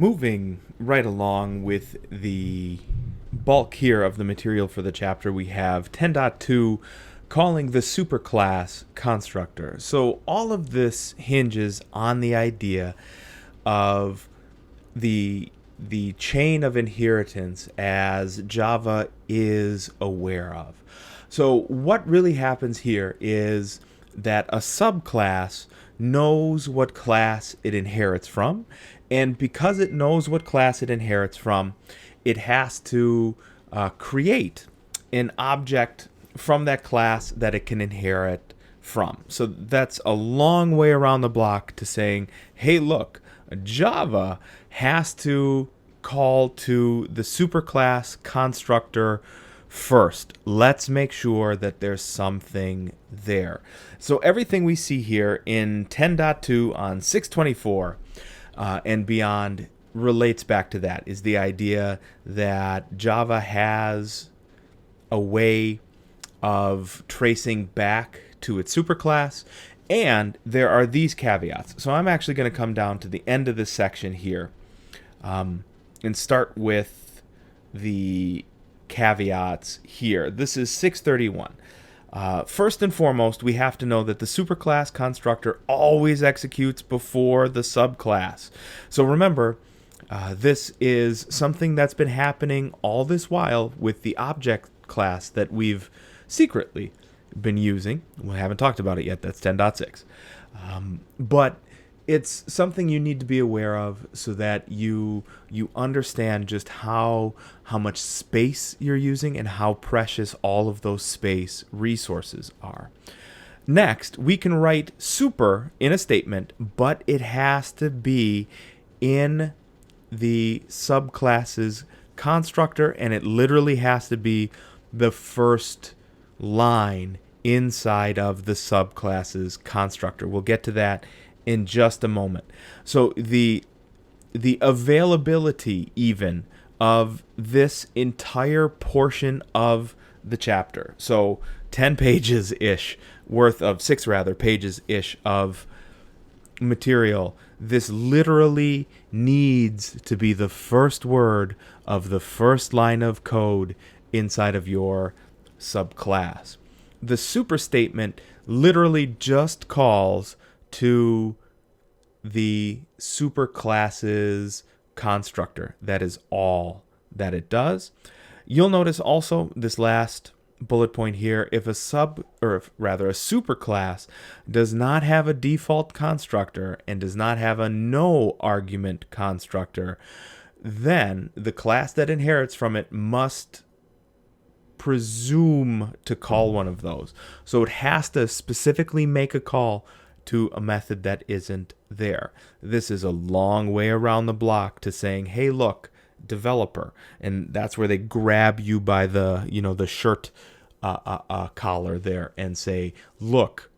Moving right along with the bulk here of the material for the chapter, we have 10.2 calling the superclass constructor. So all of this hinges on the idea of the chain of inheritance as Java is aware of. So what really happens here is that a subclass knows what class it inherits from, and because it knows what class it inherits from, it has to create an object from that class that it can inherit from. So that's a long way around the block to saying, hey, look, Java has to call to the superclass constructor first. Let's make sure that there's something there. So everything we see here in 10.2 on 624 and beyond relates back to that, is the idea that Java has a way of tracing back to its superclass, and there are these caveats. So I'm actually going to come down to the end of this section here and start with the caveats here. This is 631. First and foremost, we have to know that the superclass constructor always executes before the subclass. So remember, this is something that's been happening all this while with the object class that we've secretly been using. We haven't talked about it yet. That's 10.6. But it's something you need to be aware of so that you understand just how much space you're using and how precious all of those space resources are. Next, we can write super in a statement, but it has to be in the subclass's constructor, and it literally has to be the first line inside of the subclass's constructor. We'll get to that in just a moment. So the availability even of this entire portion of the chapter, so 10 pages ish worth of 6 rather pages ish of material, this literally needs to be the first word of the first line of code inside of your subclass. The super statement literally just calls to the superclass's constructor. That is all that it does. You'll notice also this last bullet point here, if a superclass does not have a default constructor and does not have a no argument constructor, then the class that inherits from it must presume to call one of those. So it has to specifically make a call to a method that isn't there. This is a long way around the block to saying, hey, look, developer. And that's where they grab you by the, the shirt collar there and say, look,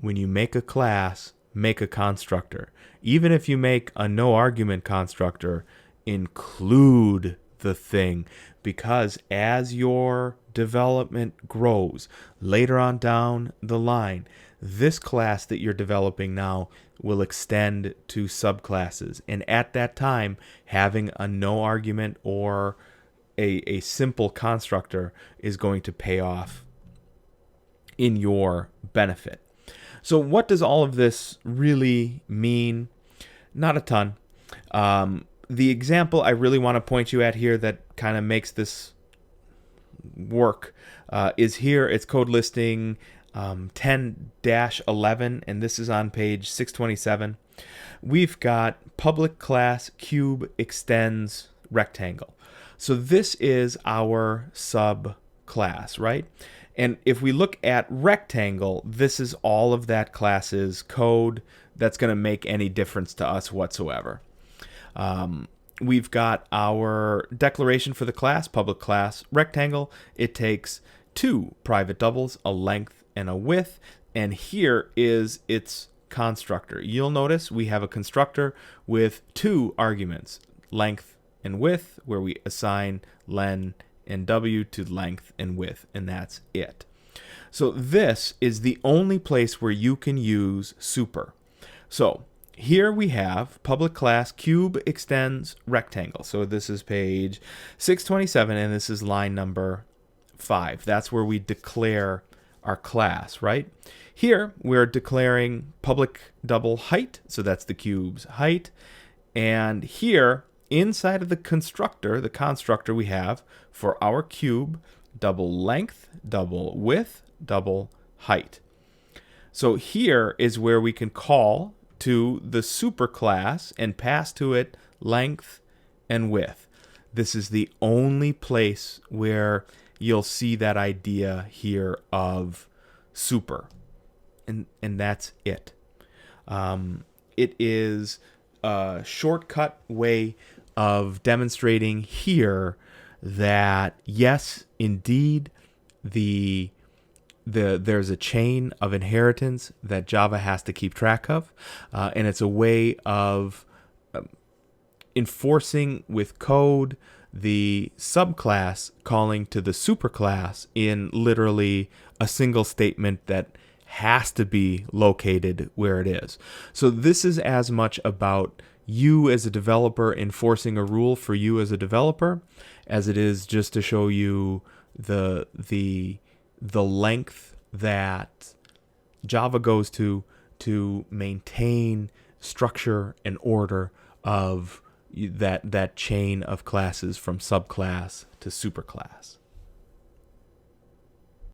when you make a class, make a constructor. Even if you make a no argument constructor, include the thing, because as your development grows later on down the line, this class that you're developing now will extend to subclasses, and at that time having a no argument or a simple constructor is going to pay off in your benefit. So what does all of this really mean? Not a ton. The example I really want to point you at here that kind of makes this work is here. It's code listing 10-11, and this is on page 627. We've got public class cube extends rectangle. So this is our subclass, right? And if we look at rectangle, this is all of that class's code that's going to make any difference to us whatsoever. We've got our declaration for the class, public class rectangle. It takes 2 private doubles, a length and a width, and here is its constructor. You'll notice we have a constructor with 2 arguments, length and width, where we assign len and w to length and width, and that's it. So this is the only place where you can use super. So here we have public class cube extends rectangle. So this is page 627, and this is line number 5. That's where we declare our class, right? Here we're declaring public double height, so that's the cube's height. And here inside of the constructor we have for our cube double length, double width, double height. So here is where we can call to the superclass and pass to it length and width. This is the only place where you'll see that idea here of super, and that's it. It is a shortcut way of demonstrating here that yes, indeed, there's a chain of inheritance that Java has to keep track of, and it's a way of enforcing with code the subclass calling to the superclass in literally a single statement that has to be located where it is. So this is as much about you as a developer enforcing a rule for you as a developer as it is just to show you the length that Java goes to maintain structure and order of that chain of classes from subclass to superclass.